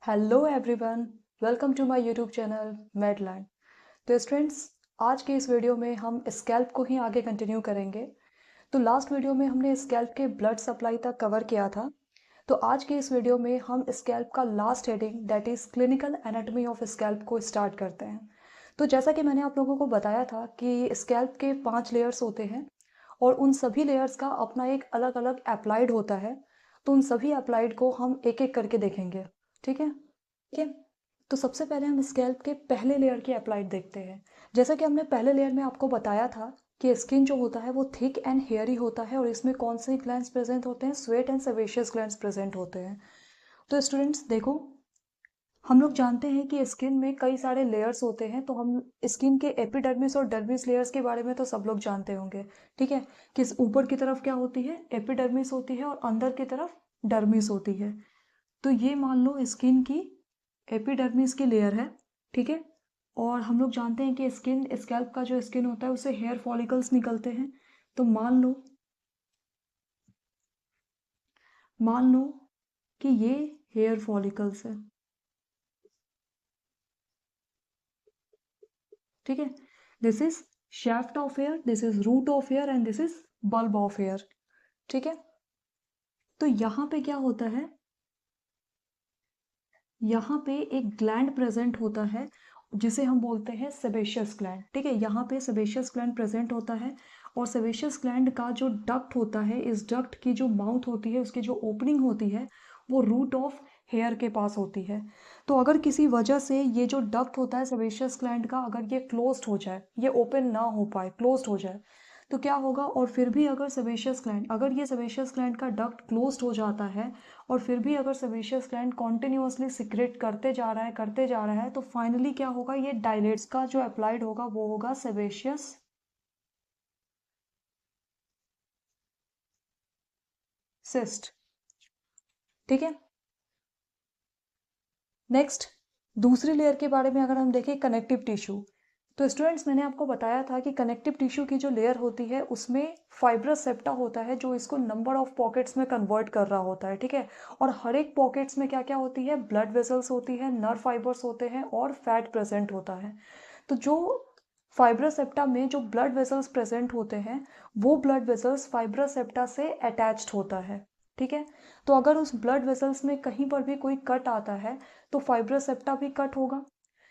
Hello everyone, welcome to my YouTube channel Medland. तो students, आज के इस वीडियो में हम स्कैल्प को ही आगे कंटिन्यू करेंगे। तो लास्ट वीडियो में हमने स्कैल्प के ब्लड सप्लाई तक कवर किया था। तो आज के इस वीडियो में हम स्कैल्प का last heading that is clinical anatomy of scalp को स्टार्ट करते हैं। तो जैसा कि मैंने आप लोगों को बताया था कि स्कैल्प के 5 लेयर्स होते हैं और उन सभी लेयर्स का अपना एक अलग अलग एप्लाइड होता है। तो उन सभी एप्लाइड को हम एक एक करके देखेंगे। ठीक है, ठीक है। तो सबसे पहले हम स्कैल्प के पहले लेयर की एप्लाइड देखते हैं। जैसा कि हमने पहले लेयर में आपको बताया था कि स्किन जो होता है वो थिक एंड हेयरी होता है और इसमें कौन से ग्लैंड्स प्रेजेंट होते हैं, sweat and sebaceous glands present होते हैं। तो स्टूडेंट्स देखो, हम लोग जानते हैं कि स्किन में कई सारे लेयर्स होते हैं। तो हम स्किन के एपिडर्मिस और डर्मिस लेयर्स के बारे में तो सब लोग जानते होंगे। ठीक है, कि ऊपर की तरफ क्या होती है, एपिडर्मिस होती है और अंदर की तरफ डर्मिस होती है। तो ये मान लो स्किन की एपिडर्मिस की लेयर है। ठीक है, और हम लोग जानते हैं कि स्किन स्कैल्प का जो स्किन होता है उससे हेयर फॉलिकल्स निकलते हैं। तो मान लो कि ये हेयर फॉलिकल्स है। ठीक है, this is shaft of hair, this is root of hair and this is bulb of hair. ठीक है, तो यहाँ पे क्या होता है, यहाँ पे एक ग्लैंड प्रेजेंट होता है जिसे हम बोलते हैं सेबेशियस ग्लैंड। ठीक है, यहाँ पे सेबेशियस ग्लैंड प्रेजेंट होता है और सेबेशियस ग्लैंड का जो डक्ट होता है, इस डक्ट की जो माउथ होती है, उसकी जो ओपनिंग होती है वो रूट ऑफ हेयर के पास होती है। तो अगर किसी वजह से ये जो डक्ट होता है सेबेशियस ग्लैंड का, अगर ये क्लोज्ड हो जाए, ये ओपन ना हो पाए, क्लोज्ड हो जाए, तो क्या होगा, और फिर भी अगर सेबेशियस ग्लैंड, अगर ये सेबेशियस ग्लैंड का डक्ट क्लोज्ड हो जाता है और फिर भी अगर सेबेशियस ग्लैंड कॉन्टिन्यूअसली सिक्रेट करते जा रहा है, तो फाइनली क्या होगा, ये डायलेट्स का जो अप्लाइड होगा वो होगा सेबेशियस सिस्ट। ठीक है, नेक्स्ट दूसरी लेयर के बारे में अगर हम देखें, कनेक्टिव टिश्यू। तो स्टूडेंट्स, मैंने आपको बताया था कि कनेक्टिव टिश्यू की जो लेयर होती है उसमें फाइब्रस सेप्टा होता है जो इसको नंबर ऑफ पॉकेट्स में कन्वर्ट कर रहा होता है। ठीक है, और हर एक पॉकेट्स में क्या क्या होती है, ब्लड वेसल्स होती है, नर्व फाइबर्स होते हैं और फैट प्रेजेंट होता है। तो जो फाइब्रस सेप्टा में जो ब्लड वेसल्स प्रेजेंट होते हैं, वो ब्लड वेसल्स फाइब्रस सेप्टा से अटैच्ड होता है। ठीक है, तो अगर उस ब्लड वेसल्स में कहीं पर भी कोई कट आता है तो फाइब्रस सेप्टा भी कट होगा,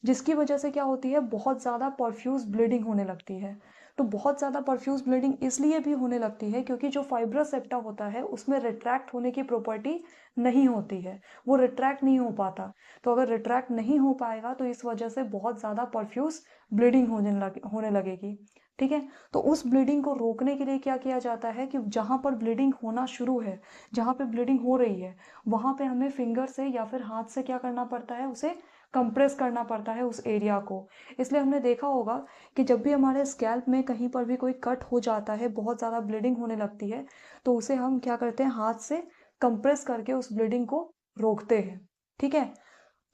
जिसकी वजह से क्या होती है, बहुत ज़्यादा परफ्यूज ब्लीडिंग होने लगती है। तो बहुत ज़्यादा परफ्यूज ब्लीडिंग इसलिए भी होने लगती है क्योंकि जो फाइब्रस सेप्टा होता है उसमें रिट्रैक्ट होने की प्रॉपर्टी नहीं होती है, वो रिट्रैक्ट नहीं हो पाता। तो अगर रिट्रैक्ट नहीं हो पाएगा तो इस वजह से बहुत ज़्यादा परफ्यूज ब्लीडिंग होने लगेगी। ठीक है, तो उस ब्लीडिंग को रोकने के लिए क्या किया जाता है कि जहाँ पर ब्लीडिंग होना शुरू है, जहाँ पे ब्लीडिंग हो रही है, वहाँ पे हमें फिंगर से या फिर हाथ से क्या करना पड़ता है, उसे कंप्रेस करना पड़ता है उस एरिया को। इसलिए हमने देखा होगा कि जब भी हमारे स्कैल्प में कहीं पर भी कोई कट हो जाता है, बहुत ज़्यादा ब्लीडिंग होने लगती है, तो उसे हम क्या करते हैं, हाथ से कंप्रेस करके उस ब्लीडिंग को रोकते हैं। ठीक है,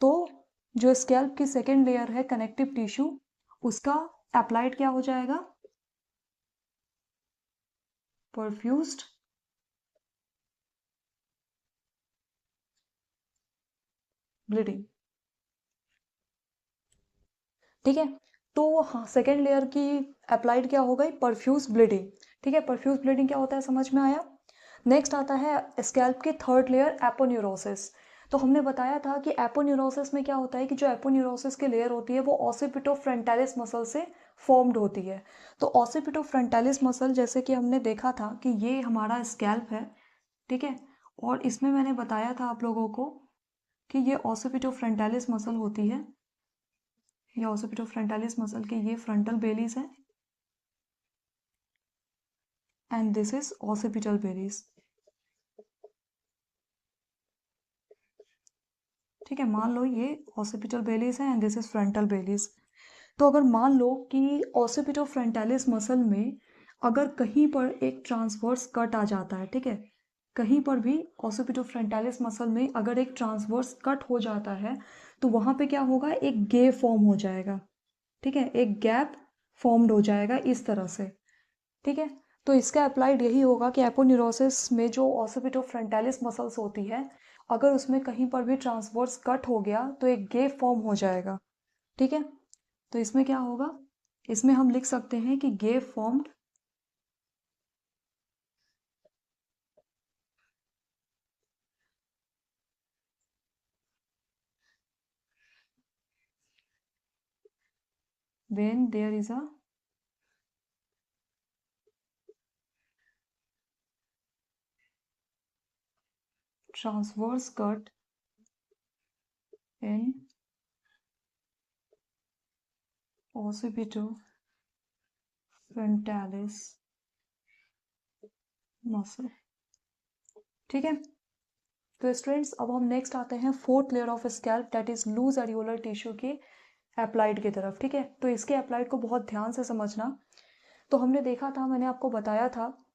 तो जो स्कैल्प की सेकेंड लेयर है कनेक्टिव टिश्यू, उसका अप्लाइड क्या हो जाएगा, परफ्यूज्ड ब्लीडिंग। ठीक है, तो हाँ, सेकेंड लेयर की अप्लाइड क्या हो गई, परफ्यूज ब्लीडिंग। ठीक है, परफ्यूज ब्लीडिंग क्या होता है समझ में आया। नेक्स्ट आता है स्कैल्प की थर्ड लेयर, एपोन्यूरोसिस। तो हमने बताया था कि एपोन्यूरोसिस में क्या होता है कि जो एपोन्यूरोसिस की लेयर होती है वो ऑसिपिटो फ्रंटालिस मसल से फॉर्म्ड होती है। तो ऑसिपिटो फ्रंटालिस मसल, जैसे कि हमने देखा था कि ये हमारा स्कैल्प है। ठीक है, और इसमें मैंने बताया था आप लोगों को कि ये ऑसिपिटो फ्रंटालिस मसल होती है, ये ऑसिपिटो फ्रंटालिस मसल की ये फ्रंटल बेलीज है एंड दिस इज ऑसिपिटल बेलीज। ठीक है, मान लो ये ऑसिपिटल बेलीज है एंड दिस इज फ्रंटल बेलीज। तो अगर मान लो कि ऑसिपिटो फ्रंटालिस मसल में अगर कहीं पर एक ट्रांसवर्स कट आ जाता है, ठीक है, कहीं पर भी ऑसिपिटो फ्रंटालिस मसल में अगर एक ट्रांसवर्स कट हो जाता है तो वहां पे क्या होगा, एक गैप फॉर्म हो जाएगा। ठीक है, एक गैप फॉर्म्ड हो जाएगा इस तरह से। ठीक है, तो इसका अप्लाइड यही होगा कि एपोन्यूरोसिस में जो ऑसिपिटो फ्रंटालिस मसल्स होती है, अगर उसमें कहीं पर भी ट्रांसवर्स कट हो गया तो एक गेप फॉर्म हो जाएगा। ठीक है, तो इसमें क्या होगा, इसमें हम लिख सकते हैं कि gap formed when there is a transverse cut in occipitofrontalis muscle। ठीक है, तो स्टूडेंट्स अब हम नेक्स्ट आते हैं fourth layer of scalp, that is loose areolar tissue के अप्लाइड की तरफ। ठीक है, तो इसके अप्लाइड को बहुत ध्यान से समझना। तो हमने देखा था, मैंने आपको बताया था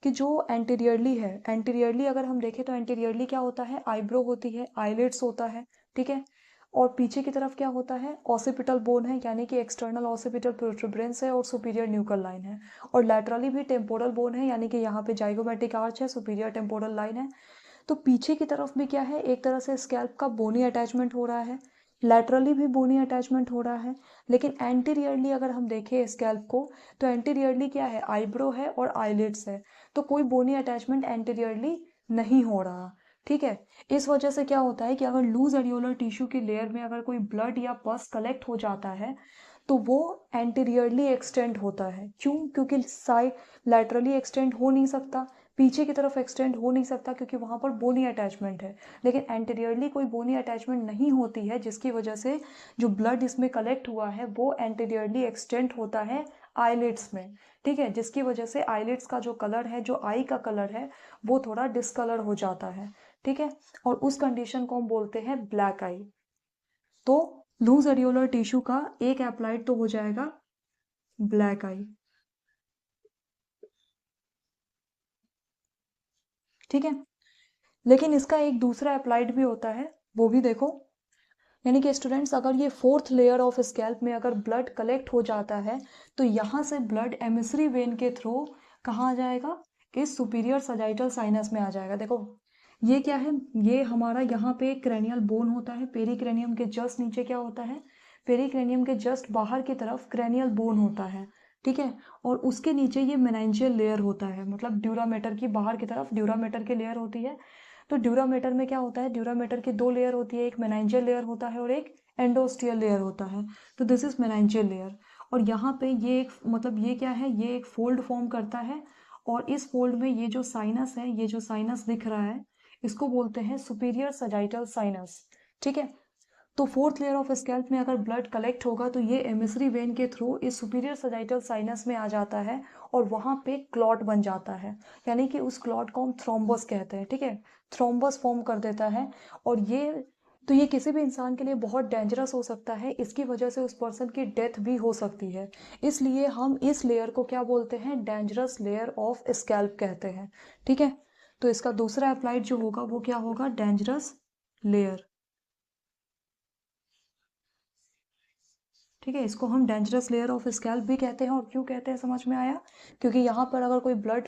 कि जो एंटीरियरली है, एंटीरियरली अगर हम देखें तो एंटीरियरली क्या होता है, आईब्रो होती है, आईलिड्स होता है। ठीक है, और पीछे की तरफ क्या होता है, ऑसिपिटल बोन है, यानी कि एक्सटर्नल ऑसिपिटल प्रोट्रूबरेंस है और सुपीरियर न्यूकल लाइन है। और लैटरली भी टेम्पोरल बोन है, यानी कि यहाँ पे जाइगोमेट्रिक आर्च है, सुपीरियर टेम्पोरल लाइन है। तो पीछे की तरफ भी क्या है, एक तरह से स्कैल्प का बोनी अटैचमेंट हो रहा है, लैटरली भी बोनी अटैचमेंट हो रहा है। लेकिन एंटीरियरली अगर हम देखें स्कैल्प को, तो एंटीरियरली क्या है, आईब्रो है और आईलिड्स है, तो कोई बोनी अटैचमेंट एंटीरियरली नहीं हो रहा। ठीक है, इस वजह से क्या होता है कि अगर लूज एरियोलर टिश्यू की लेयर में अगर कोई ब्लड या पस कलेक्ट हो जाता है तो वो एंटीरियरली एक्सटेंड होता है। क्यों, क्योंकि साइड लैटरली एक्सटेंड हो नहीं सकता, पीछे की तरफ एक्सटेंड हो नहीं सकता, क्योंकि वहां पर बोनी अटैचमेंट है। लेकिन एंटीरियरली कोई बोनी अटैचमेंट नहीं होती है, जिसकी वजह से जो ब्लड इसमें कलेक्ट हुआ है वो एंटीरियरली एक्सटेंड होता है आईलिड्स में। ठीक है, जिसकी वजह से आईलिड्स का जो कलर है, जो आई का कलर है, वो थोड़ा डिसकलर हो जाता है। ठीक है, और उस कंडीशन को हम बोलते हैं ब्लैक आई। तो लूज एरियोलर टिश्यू का एक एप्लाइड तो हो जाएगा ब्लैक आई। ठीक है, लेकिन इसका एक दूसरा अप्लाइड भी होता है, वो भी देखो। यानी कि स्टूडेंट्स, अगर ये फोर्थ लेयर ऑफ स्कैल्प में अगर ब्लड कलेक्ट हो जाता है तो यहाँ से ब्लड एमिसरी वेन के थ्रू कहाँ आ जाएगा, इस सुपीरियर सजाइटल साइनस में आ जाएगा। देखो ये क्या है, ये हमारा यहाँ पे क्रेनियल बोन होता है, पेरिक्रेनियम के जस्ट नीचे क्या होता है, पेरिक्रेनियम के जस्ट बाहर की तरफ क्रेनियल बोन होता है। ठीक है, और उसके नीचे ये मेनाइंजियल लेयर होता है, मतलब ड्यूरामेटर की बाहर की तरफ ड्यूरामेटर की लेयर होती है। तो ड्यूरामेटर में क्या होता है, ड्यूरामेटर की दो लेयर होती है, एक मेनाइंजियल लेयर होता है और एक एंडोस्टियल लेयर होता है। तो दिस इज मेनाइंजियल लेयर, और यहाँ पे ये एक, मतलब ये क्या है, ये एक फोल्ड फॉर्म करता है, और इस फोल्ड में ये जो साइनस है, ये जो साइनस दिख रहा है, इसको बोलते हैं सुपीरियर सजाइटल साइनस। ठीक है, तो फोर्थ लेयर ऑफ स्कैल्प में अगर ब्लड कलेक्ट होगा तो ये एमिसरी वेन के थ्रू इस सुपीरियर सजाइटल साइनस में आ जाता है, और वहां पे क्लॉट बन जाता है, यानी कि उस क्लॉट को हम थ्रोम्बस कहते हैं। ठीक है, थ्रोम्बस फॉर्म कर देता है, और ये किसी भी इंसान के लिए बहुत डेंजरस हो सकता है, इसकी वजह से उस पर्सन की डेथ भी हो सकती है। इसलिए हम इस लेयर को क्या बोलते हैं, डेंजरस लेयर ऑफ स्कैल्प कहते हैं। ठीक है, तो इसका दूसरा अप्लाइड जो होगा वो क्या होगा, डेंजरस लेयर। ठीक है, इसको हम डेंजरस लेयर ऑफ स्कैल्प भी कहते हैं। और क्यों कहते हैं, समझ में आया, क्योंकि यहाँ पर अगर कोई ब्लड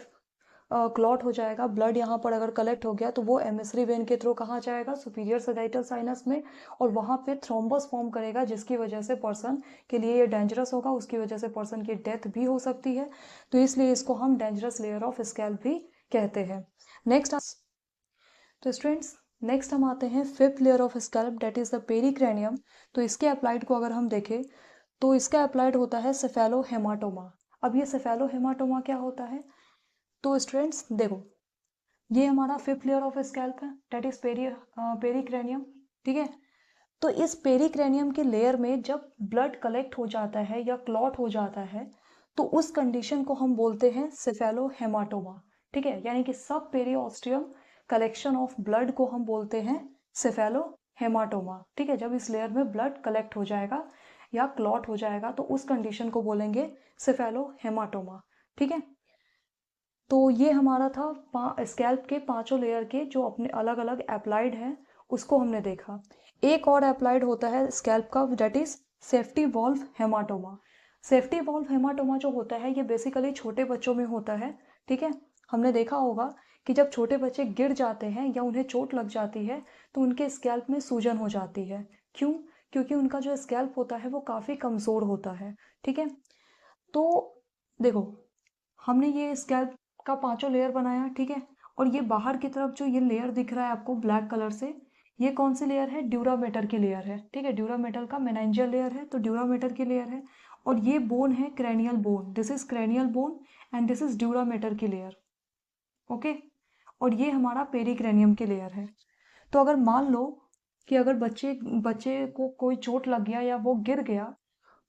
क्लॉट हो जाएगा, ब्लड यहाँ पर अगर कलेक्ट हो गया तो वो एमिसरी वेन के थ्रू कहाँ जाएगा, सुपीरियर सजाइटल साइनस में, और वहाँ पे थ्रोम्बस फॉर्म करेगा, जिसकी वजह से पर्सन के लिए ये डेंजरस होगा, उसकी वजह से पर्सन की डेथ भी हो सकती है। तो इसलिए इसको हम डेंजरस लेयर ऑफ स्कैल्प भी कहते हैं। नेक्स्ट, तो स्टूडेंट्स नेक्स्ट हम आते हैं fifth layer of scalp, that is the pericranium. तो इसके अप्लाइड को अगर हम देखें तो इसका अप्लाइड होता है सेफेलोहेमाटोमा। अब ये सेफेलोहेमाटोमा क्या होता है, तो स्टूडेंट्स देखो, ये हमारा फिफ्थ लेयर ऑफ स्कैल्प है, डेट इज पेरिक्रेनियम। ठीक है, तो इस पेरिक्रेनियम के लेयर में जब ब्लड कलेक्ट हो जाता है या क्लॉट हो जाता है तो उस कंडीशन को हम बोलते हैं सेफेलोहेमाटोमा। ठीक है, यानी कि सब पेरियोस्टियम कलेक्शन ऑफ ब्लड को हम बोलते हैं सेफेलोहेमाटोमा। ठीक है, जब इस लेयर में ब्लड कलेक्ट हो जाएगा या क्लॉट हो जाएगा तो उस कंडीशन को बोलेंगे सेफेलोहेमाटोमा। ठीक है, तो ये हमारा था स्कैल्प के पांचों लेयर के जो अपने अलग अलग अप्लाइड हैं, उसको हमने देखा। एक और अप्लाइड होता है स्कैल्प का, that is safety valve haematoma. Safety valve haematoma जो होता है ये बेसिकली छोटे बच्चों में होता है। ठीक है, हमने देखा होगा कि जब छोटे बच्चे गिर जाते हैं या उन्हें चोट लग जाती है तो उनके स्कैल्प में सूजन हो जाती है। क्यों? क्योंकि उनका जो स्कैल्प होता है वो काफ़ी कमज़ोर होता है। ठीक है, तो देखो, हमने ये स्कैल्प का पांचों लेयर बनाया, ठीक है। और ये बाहर की तरफ जो ये लेयर दिख रहा है आपको ब्लैक कलर से, ये कौन सी लेयर है? ड्यूरामेटर की लेयर है, ठीक है। ड्यूरामेटर का मेनांजियल लेयर है, तो ड्यूरामेटर की लेयर है। और ये बोन है cranial bone, this is cranial bone and this is dura mater की लेयर। ओके, और ये हमारा पेरिक्रेनियम की लेयर है। तो अगर मान लो कि अगर बच्चे बच्चे को कोई चोट लग गया या वो गिर गया,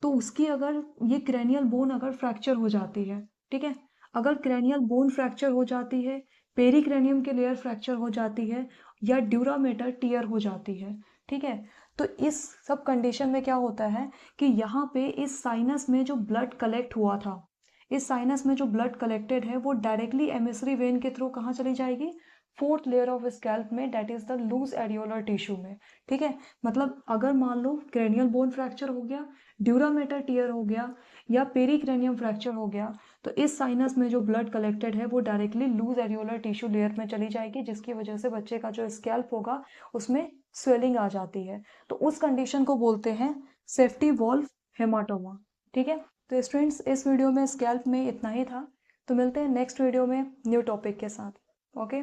तो उसकी अगर ये क्रेनियल बोन अगर फ्रैक्चर हो जाती है, ठीक है, अगर क्रेनियल बोन फ्रैक्चर हो जाती है, पेरिक्रेनियम की लेयर फ्रैक्चर हो जाती है, या ड्यूरामेटर टियर हो जाती है, ठीक है, तो इस सब कंडीशन में क्या होता है कि यहाँ पे इस साइनस में जो ब्लड कलेक्ट हुआ था, इस साइनस में जो ब्लड कलेक्टेड है वो डायरेक्टली एमिसरी वेन के थ्रू कहाँ चली जाएगी? फोर्थ लेयर ऑफ स्कैल्प में, that is the loose areolar tissue में। ठीक है, मतलब अगर मान लो क्रेनियल बोन फ्रैक्चर हो गया, ड्यूरामेटर टियर हो गया, या पेरिक्रेनियम फ्रैक्चर हो गया, तो इस साइनस में जो ब्लड कलेक्टेड है वो directly loose areolar tissue layer में चली जाएगी, जिसकी वजह से बच्चे का जो स्कैल्प होगा उसमें स्वेलिंग आ जाती है। तो उस कंडीशन को बोलते हैं सेफ्टी वॉल्व हेमाटोमा। ठीक है, तो स्टूडेंट्स इस वीडियो में स्कैल्प में इतना ही था। तो मिलते हैं नेक्स्ट वीडियो में न्यू टॉपिक के साथ। Okay,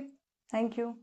thank you.